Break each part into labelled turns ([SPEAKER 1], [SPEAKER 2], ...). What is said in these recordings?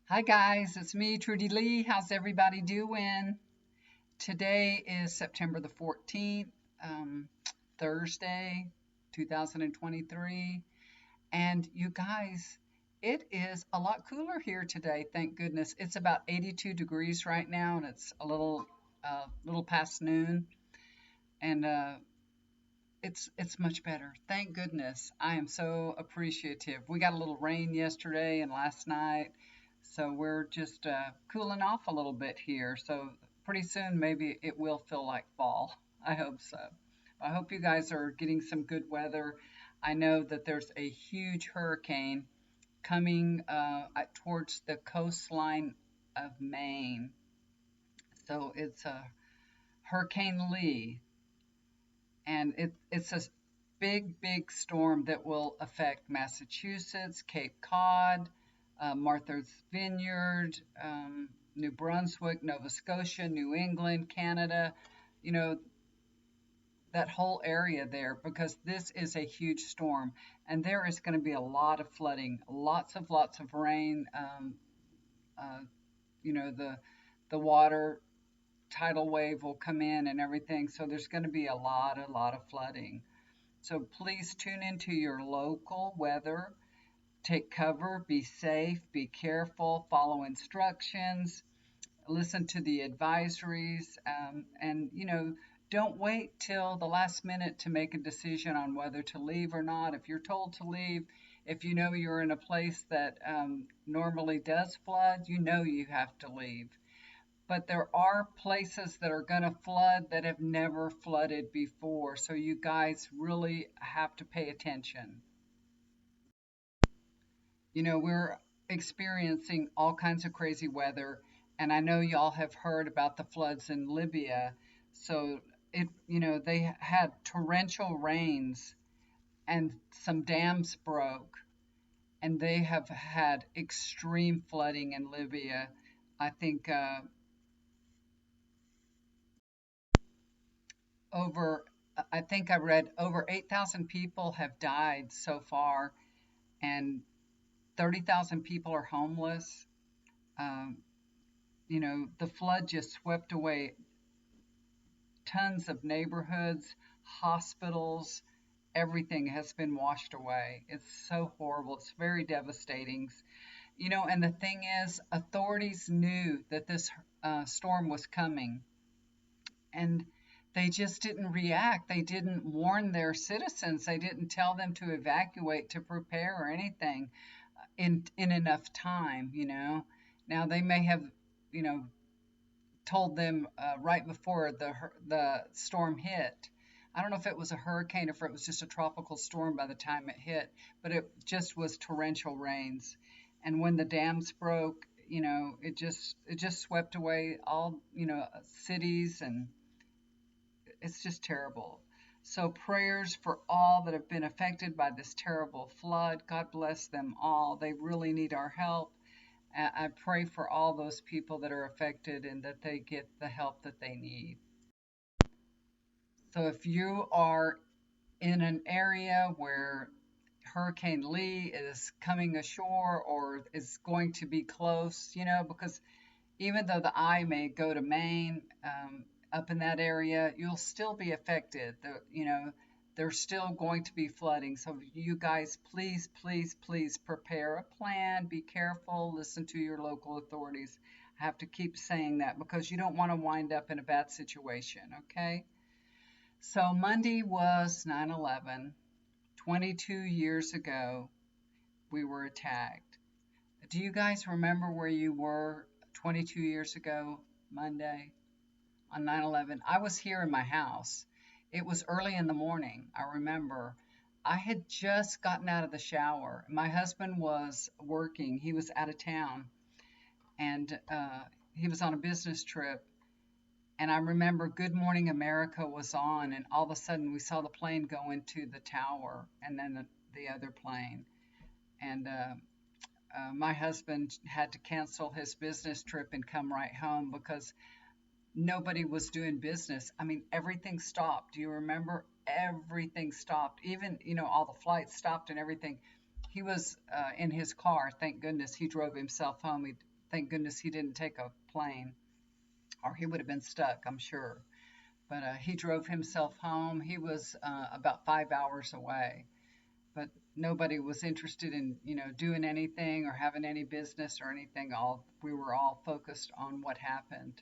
[SPEAKER 1] Hi guys, it's me, Trudy Lee. How's everybody doing? Today is September the 14th, um, Thursday, 2023. And you guys, it is a lot cooler here today, thank goodness. It's about 82 degrees right now, and it's a little past noon. And it's much better. Thank goodness. I am so appreciative. We got a little rain yesterday and last night, so we're just cooling off a little bit here. So pretty soon maybe it will feel like fall. I hope so. I hope you guys are getting some good weather. I know that there's a huge hurricane coming towards the coastline of Maine. So it's Hurricane Lee, and it's a big storm that will affect Massachusetts, Cape Cod, Martha's Vineyard, New Brunswick, Nova Scotia, New England, Canada, you know, that whole area there, because this is a huge storm and there is going to be a lot of flooding, lots of rain. Uh, the water tidal wave will come in and everything. So there's going to be a lot of flooding. So please tune into your local weather. Take cover, be safe, be careful, follow instructions, listen to the advisories, and don't wait till the last minute to make a decision on whether to leave or not. If you're told to leave, if you know you're in a place that normally does flood, you know you have to leave. But there are places that are going to flood that have never flooded before. So you guys really have to pay attention. We're experiencing all kinds of crazy weather, and I know y'all have heard about the floods in Libya. So they had torrential rains and some dams broke, and they have had extreme flooding in Libya. I think over I think I read over 8,000 people have died so far, and 30,000 people are homeless. Um, the flood just swept away tons of neighborhoods, hospitals, everything has been washed away. It's so horrible. It's very devastating. And the thing is, authorities knew that this storm was coming, and they just didn't react. They didn't warn their citizens. They didn't tell them to evacuate, to prepare, or anything in enough time. Now they may have, you know, told them right before the storm hit. I don't know if it was a hurricane or if it was just a tropical storm by the time it hit, but it just was torrential rains. And when the dams broke, it just swept away all, cities, and it's just terrible. So prayers for all that have been affected by this terrible flood. God bless them all. They really need our help. I pray for all those people that are affected and that they get the help that they need. So if you are in an area where Hurricane Lee is coming ashore or is going to be close, because even though the eye may go to Maine, up in that area, you'll still be affected. There's still going to be flooding. So you guys, please prepare a plan. Be careful. Listen to your local authorities. I have to keep saying that because you don't want to wind up in a bad situation, okay? So Monday was 9/11. 22 years ago, we were attacked. Do you guys remember where you were 22 years ago, Monday, on 9/11? I was here in my house. It was early in the morning, I remember. I had just gotten out of the shower. My husband was working, he was out of town, and he was on a business trip. And I remember Good Morning America was on, and all of a sudden we saw the plane go into the tower and then the other plane. And my husband had to cancel his business trip and come right home because nobody was doing business. I mean, everything stopped. Do you remember? Everything stopped. Even, all the flights stopped and everything. He was in his car. Thank goodness he drove himself home. He Thank goodness he didn't take a plane, or he would have been stuck, I'm sure. But he drove himself home. He was about 5 hours away, but nobody was interested in, doing anything or having any business or anything. All we were all focused on what happened.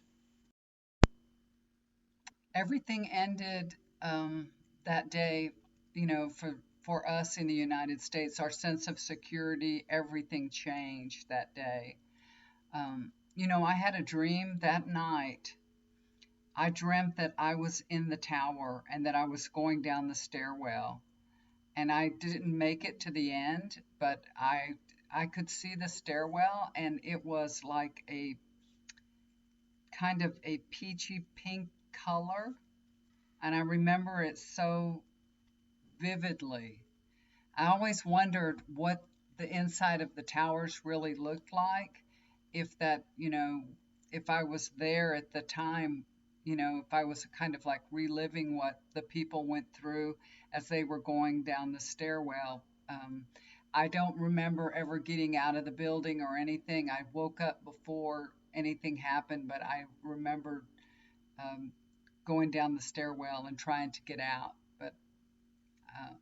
[SPEAKER 1] Everything ended that day, for us in the United States, our sense of security, everything changed that day. I had a dream that night. I dreamt that I was in the tower and that I was going down the stairwell. And I didn't make it to the end, but I could see the stairwell, and it was like a kind of a peachy pink color, and I remember it so vividly. I always wondered what the inside of the towers really looked like, if that, if I was there at the time, if I was kind of like reliving what the people went through as they were going down the stairwell. I don't remember ever getting out of the building or anything. I woke up before anything happened, but I remember um, going down the stairwell and trying to get out. But uh,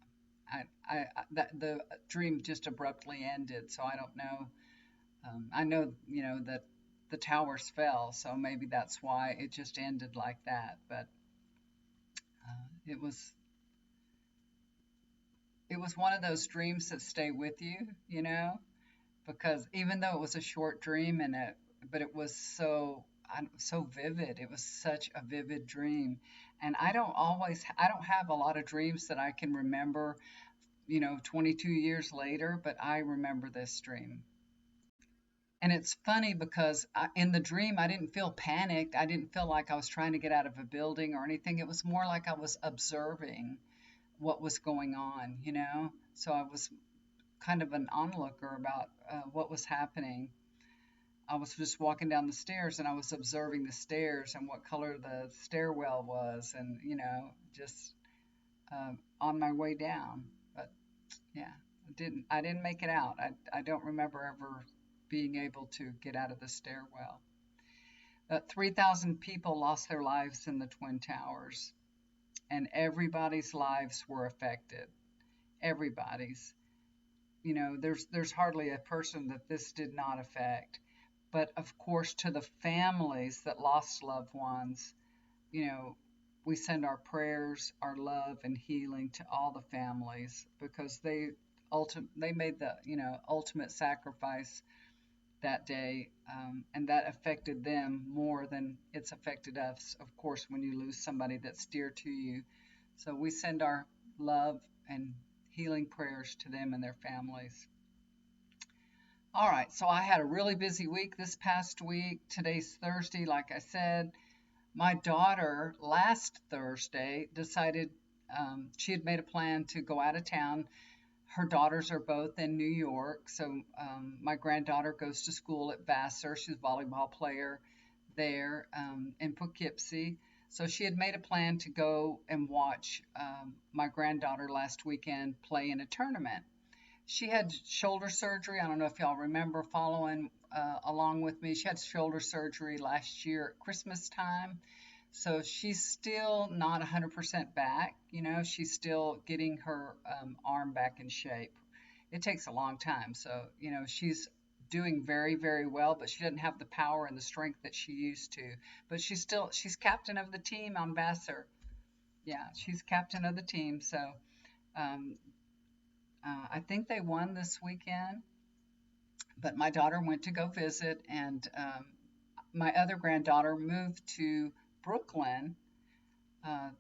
[SPEAKER 1] that the dream just abruptly ended, so I don't know. I know, that the towers fell, so maybe that's why it just ended like that. But it was one of those dreams that stay with you, because even though it was a short dream but it was so vivid. It was such a vivid dream, and I don't have a lot of dreams that I can remember, 22 years later, but I remember this dream. And it's funny because in the dream, I didn't feel panicked. I didn't feel like I was trying to get out of a building or anything. It was more like I was observing what was going on, So I was kind of an onlooker about what was happening. I was just walking down the stairs and I was observing the stairs and what color the stairwell was, and, just on my way down. But yeah, I didn't make it out. I don't remember ever being able to get out of the stairwell. 3,000 people lost their lives in the Twin Towers, and everybody's lives were affected. Everybody's. There's hardly a person that this did not affect. But of course, to the families that lost loved ones, you know, we send our prayers, our love, and healing to all the families, because they made the ultimate sacrifice that day, and that affected them more than it's affected us. Of course, when you lose somebody that's dear to you, so we send our love and healing prayers to them and their families. All right, so I had a really busy week this past week. Today's Thursday, like I said. My daughter last Thursday decided she had made a plan to go out of town. Her daughters are both in New York, so my granddaughter goes to school at Vassar. She's a volleyball player there in Poughkeepsie. So she had made a plan to go and watch my granddaughter last weekend play in a tournament. She had shoulder surgery. I don't know if y'all remember following along with me. She had shoulder surgery last year at Christmas time. So she's still not 100% back. She's still getting her arm back in shape. It takes a long time. So, she's doing very, very well, but she doesn't have the power and the strength that she used to. But she's captain of the team on Vassar. Yeah, she's captain of the team. So um, I think they won this weekend, but my daughter went to go visit, and my other granddaughter moved to Brooklyn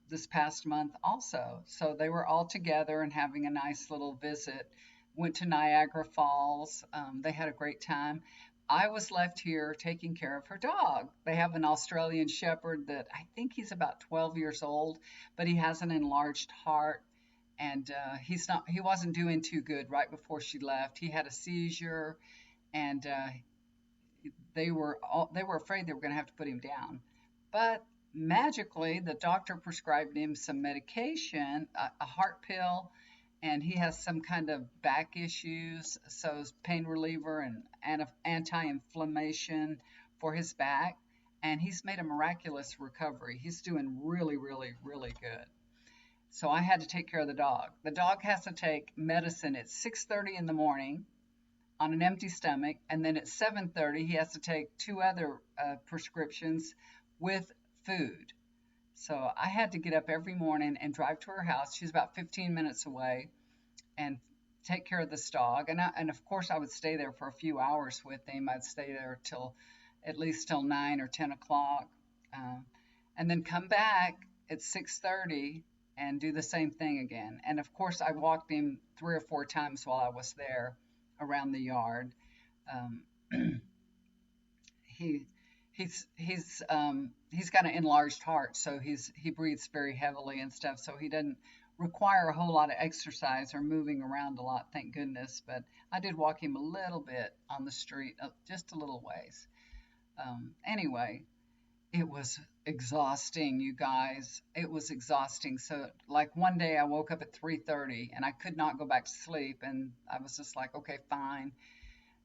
[SPEAKER 1] this past month also. So they were all together and having a nice little visit. Went to Niagara Falls. They had a great time. I was left here taking care of her dog. They have an Australian Shepherd that I think he's about 12 years old, but he has an enlarged heart, and he wasn't doing too good right before she left. He had a seizure, and they were afraid they were going to have to put him down. But magically, the doctor prescribed him some medication, a heart pill, and he has some kind of back issues, so it's pain reliever and anti-inflammation for his back, and he's made a miraculous recovery. He's doing really, really, really good. So I had to take care of the dog. The dog has to take medicine at 6:30 in the morning on an empty stomach, and then at 7:30 he has to take two other prescriptions with food. So I had to get up every morning and drive to her house. She's about 15 minutes away, and take care of this dog. And of course I would stay there for a few hours with him. I'd stay there till at least till 9 or 10 o'clock, uh, and then come back at 6:30 and do the same thing again. And of course I walked him 3 or 4 times while I was there around the yard. Um, he he's got an enlarged heart, so he breathes very heavily and stuff, so he doesn't require a whole lot of exercise or moving around a lot, thank goodness. But I did walk him a little bit on the street, just a little ways. Anyway, it was exhausting, you guys. It was exhausting. So like one day I woke up at 3:30 and I could not go back to sleep, and I was just like, okay, fine.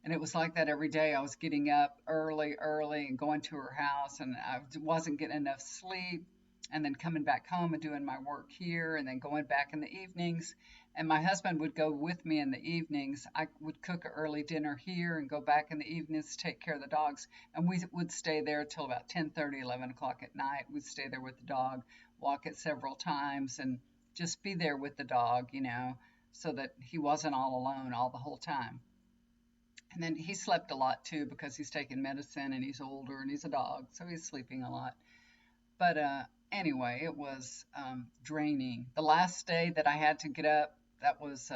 [SPEAKER 1] And it was like that every day. I was getting up early, and going to her house, and I wasn't getting enough sleep, and then coming back home and doing my work here, and then going back in the evenings. And my husband would go with me in the evenings. I would cook an early dinner here and go back in the evenings to take care of the dogs. And we would stay there till about 10:30, 11 o'clock at night. We'd stay there with the dog, walk it several times, and just be there with the dog, so that he wasn't all alone all the whole time. And then he slept a lot too because he's taking medicine and he's older and he's a dog, so he's sleeping a lot. But anyway, it was draining. The last day that I had to get up, that was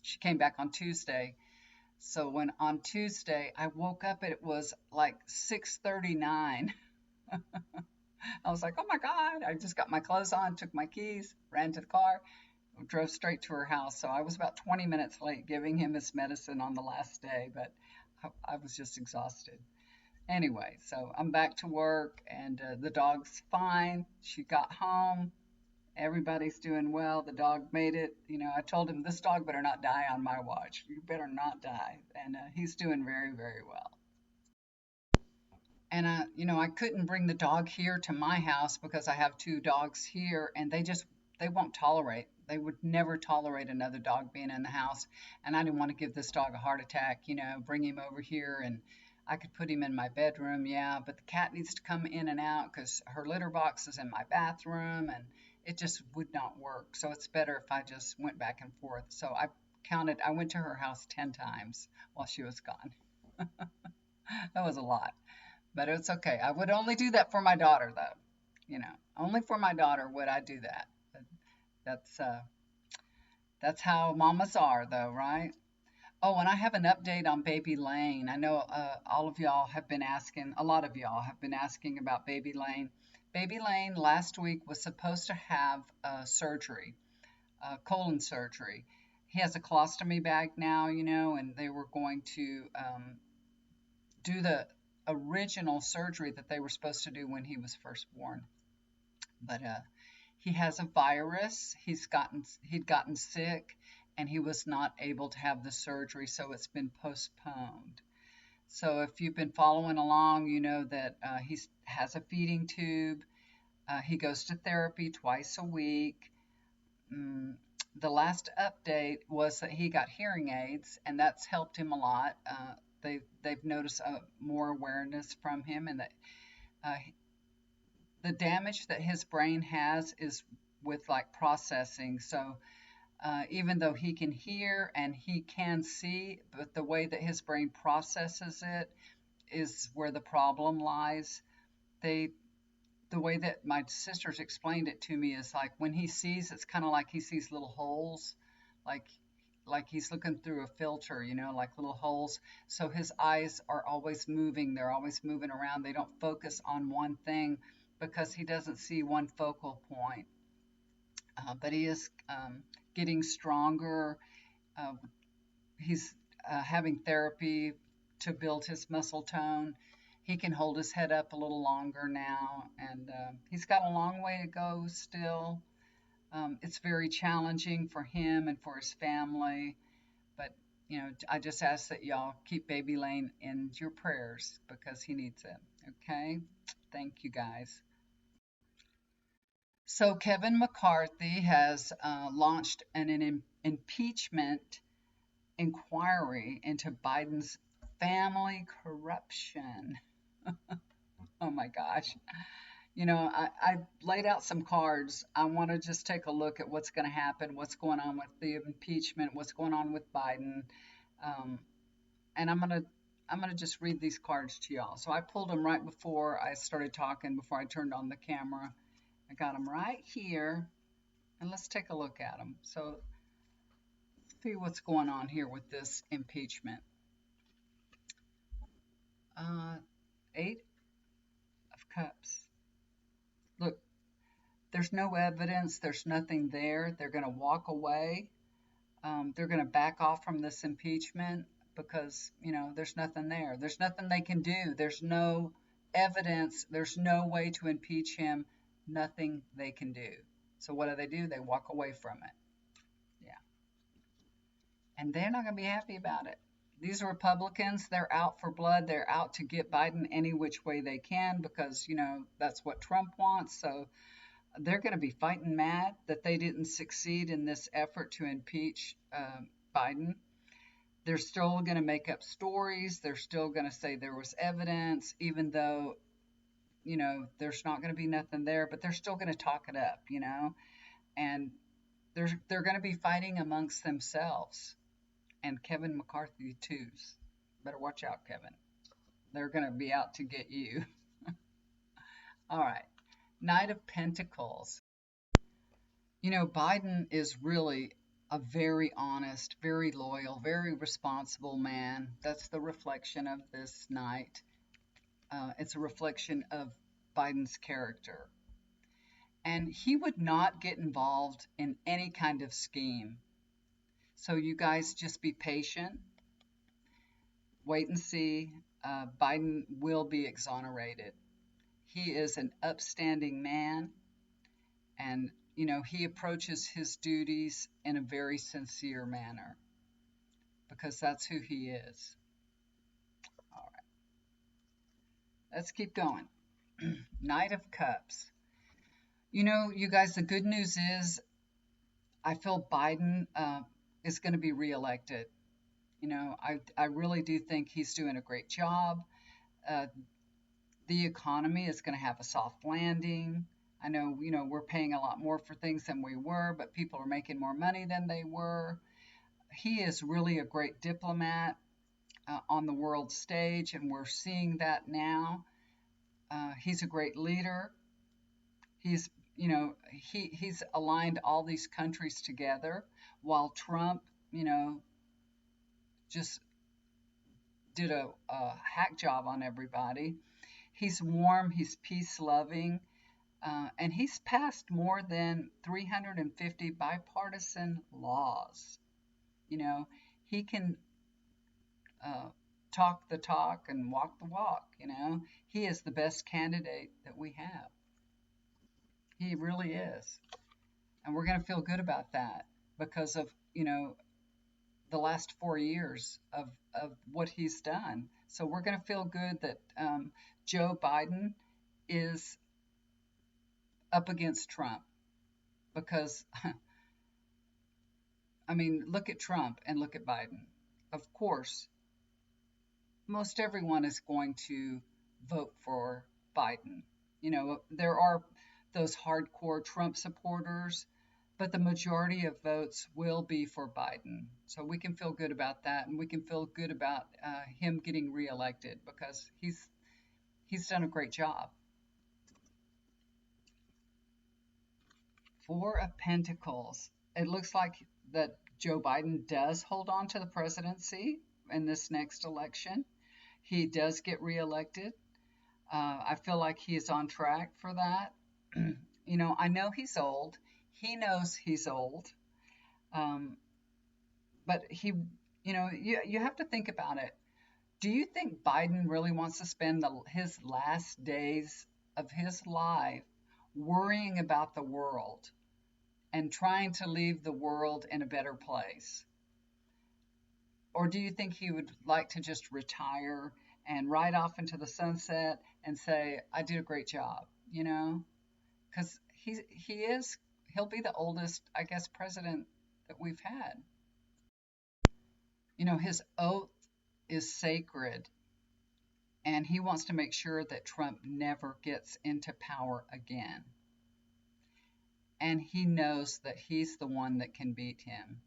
[SPEAKER 1] she came back on Tuesday. So when on Tuesday I woke up, it was like 6:39. I was like, oh my God! I just got my clothes on, took my keys, ran to the car, drove straight to her house. So I was about 20 minutes late giving him his medicine on the last day, but I was just exhausted. Anyway, so I'm back to work, and the dog's fine. She got home. Everybody's doing well. The dog made it. I told him, this dog better not die on my watch. You better not die. And he's doing very, very well. And I couldn't bring the dog here to my house because I have two dogs here, and they won't tolerate. They would never tolerate another dog being in the house, and I didn't want to give this dog a heart attack. Bring him over here, and I could put him in my bedroom, yeah, but the cat needs to come in and out because her litter box is in my bathroom, and it just would not work. So it's better if I just went back and forth. So I went to her house 10 times while she was gone. That was a lot. But it's okay. I would only do that for my daughter, though. Only for my daughter would I do that. But that's how mamas are, though, right? Oh, and I have an update on Baby Lane. I know all of y'all have been asking. A lot of y'all have been asking about Baby Lane. Baby Lane last week was supposed to have surgery, colon surgery. He has a colostomy bag now, and they were going to do the original surgery that they were supposed to do when he was first born. But he has a virus. He'd gotten sick, and he was not able to have the surgery, so it's been postponed. So if you've been following along, you know that he has a feeding tube. He goes to therapy twice a week. Mm, the last update was that he got hearing aids, and that's helped him a lot. They've noticed more awareness from him, and that uh, the damage that his brain has is with like processing. So even though he can hear and he can see, but the way that his brain processes it is where the problem lies. They The way that my sisters explained it to me is like when he sees, it's kind of like he sees little holes, like he's looking through a filter, like little holes. So his eyes are always moving. They're always moving around. They don't focus on one thing because he doesn't see one focal point. But he is getting stronger. Uh, he's having therapy to build his muscle tone. He can hold his head up a little longer now, and he's got a long way to go still. It's very challenging for him and for his family. But, I just ask that y'all keep Baby Lane in your prayers because he needs it. Okay? Thank you guys. So, Kevin McCarthy has launched an impeachment inquiry into Biden's family corruption. Oh my gosh. I laid out some cards. I want to just take a look at what's going to happen, what's going on with the impeachment, what's going on with Biden. Um, and I'm gonna just read these cards to y'all. So I pulled them right before I started talking, before I turned on the camera. I got them right here, and let's take a look at them. So see what's going on here with this impeachment. Uh, Eight of Cups. Look, there's no evidence. There's nothing there. They're going to walk away. They're going to back off from this impeachment because, there's nothing there. There's nothing they can do. There's no evidence. There's no way to impeach him. Nothing they can do. So what do? They walk away from it. Yeah. And they're not going to be happy about it. These are Republicans. They're out for blood. They're out to get Biden any which way they can because, that's what Trump wants. So they're going to be fighting mad that they didn't succeed in this effort to impeach Biden. They're still going to make up stories. They're still going to say there was evidence, even though, there's not going to be nothing there, but they're still going to talk it up, and they're going to be fighting amongst themselves. And Kevin McCarthy, too. Better watch out, Kevin. They're going to be out to get you. All right. Knight of Pentacles. Biden is really a very honest, very loyal, very responsible man. That's the reflection of this knight. It's a reflection of Biden's character. And he would not get involved in any kind of scheme. So you guys just be patient. Wait and see. Biden will be exonerated. He is an upstanding man. And, he approaches his duties in a very sincere manner because that's who he is. All right. Let's keep going. Knight of Cups. You guys, the good news is I feel Biden is going to be reelected. I really do think he's doing a great job. The economy is going to have a soft landing. I know, we're paying a lot more for things than we were, but people are making more money than they were. He is really a great diplomat on the world stage, and we're seeing that now. He's a great leader. He's, he's aligned all these countries together, while Trump, just did a hack job on everybody. He's warm. He's peace loving. And he's passed more than 350 bipartisan laws. He can talk the talk and walk the walk. He is the best candidate that we have. He really is. And we're going to feel good about that because of, the last 4 years of what he's done. So we're going to feel good that Joe Biden is up against Trump because, look at Trump and look at Biden. Of course, most everyone is going to vote for Biden. There are those hardcore Trump supporters, but the majority of votes will be for Biden. So we can feel good about that, and we can feel good about him getting reelected because he's done a great job. Four of Pentacles. It looks like that Joe Biden does hold on to the presidency in this next election. He does get reelected. I feel like he is on track for that. I know he's old. He knows he's old. But he, you have to think about it. Do you think Biden really wants to spend his last days of his life worrying about the world and trying to leave the world in a better place? Or do you think he would like to just retire and ride off into the sunset and say, I did a great job, you know? Because he'll be the oldest, I guess, president that we've had. His oath is sacred, and he wants to make sure that Trump never gets into power again. And he knows that he's the one that can beat him.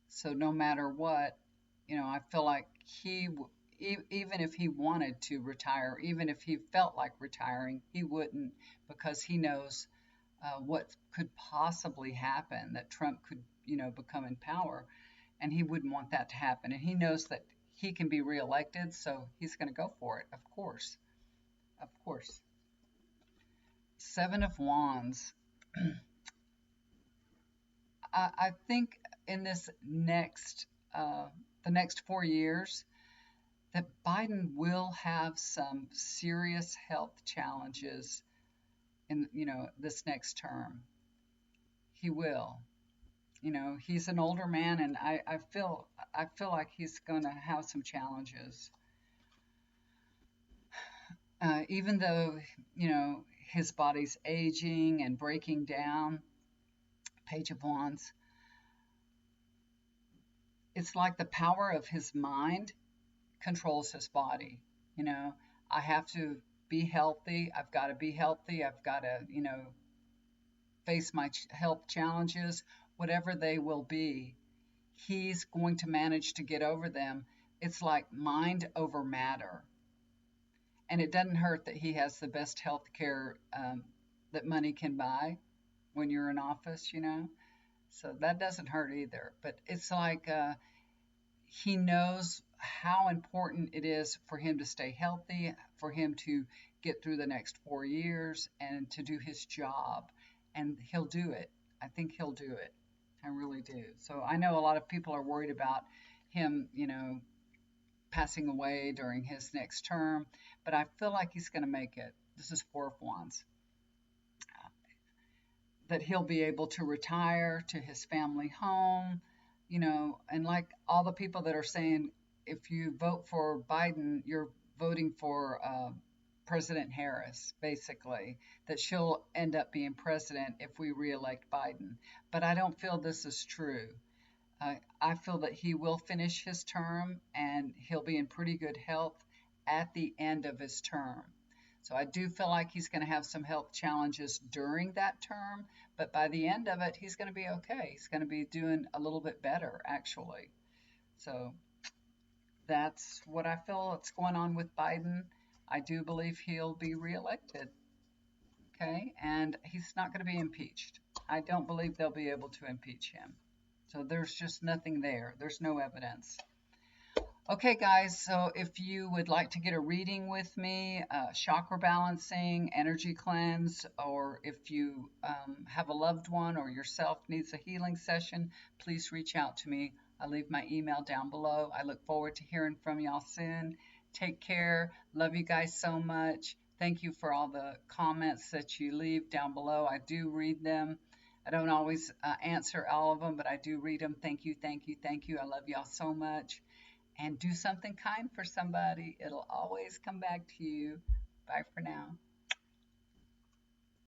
[SPEAKER 1] So no matter what, I feel like even if he wanted to retire, even if he felt like retiring, he wouldn't, because he knows what could possibly happen, that Trump could, become in power, and he wouldn't want that to happen. And he knows that he can be reelected, so he's going to go for it, of course. Of course. Seven of Wands. I think in this the next 4 years, that Biden will have some serious health challenges in, this next term. He will. He's an older man, and I feel like he's going to have some challenges. Even though, his body's aging and breaking down, Page of Wands, it's like the power of his mind controls his body. I have to be healthy. I've got to be healthy. I've got to, face my health challenges, whatever they will be. He's going to manage to get over them. It's like mind over matter. And it doesn't hurt that he has the best health care that money can buy when you're in office, So that doesn't hurt either. But it's like he knows how important it is for him to stay healthy, for him to get through the next 4 years and to do his job. And he'll do it. I think he'll do it. I really do. So I know a lot of people are worried about him, passing away during his next term, but I feel like he's going to make it. This is Four of Wands. That he'll be able to retire to his family home, and like all the people that are saying, if you vote for Biden, you're voting for President Harris, basically, that she'll end up being president if we reelect Biden. But I don't feel this is true. I feel that he will finish his term and he'll be in pretty good health at the end of his term. So I do feel like he's going to have some health challenges during that term, but by the end of it, he's going to be okay. He's going to be doing a little bit better, actually. So that's what I feel that's going on with Biden. I do believe he'll be reelected. Okay, and he's not going to be impeached. I don't believe they'll be able to impeach him. So there's just nothing there. There's no evidence. Okay, guys, so if you would like to get a reading with me, chakra balancing, energy cleanse, or if you have a loved one or yourself needs a healing session, please reach out to me. I'll leave my email down below. I look forward to hearing from y'all soon. Take care. Love you guys so much. Thank you for all the comments that you leave down below. I do read them. I don't always answer all of them, but I do read them. Thank you, thank you, thank you. I love y'all so much. And do something kind for somebody. It'll always come back to you. Bye for now.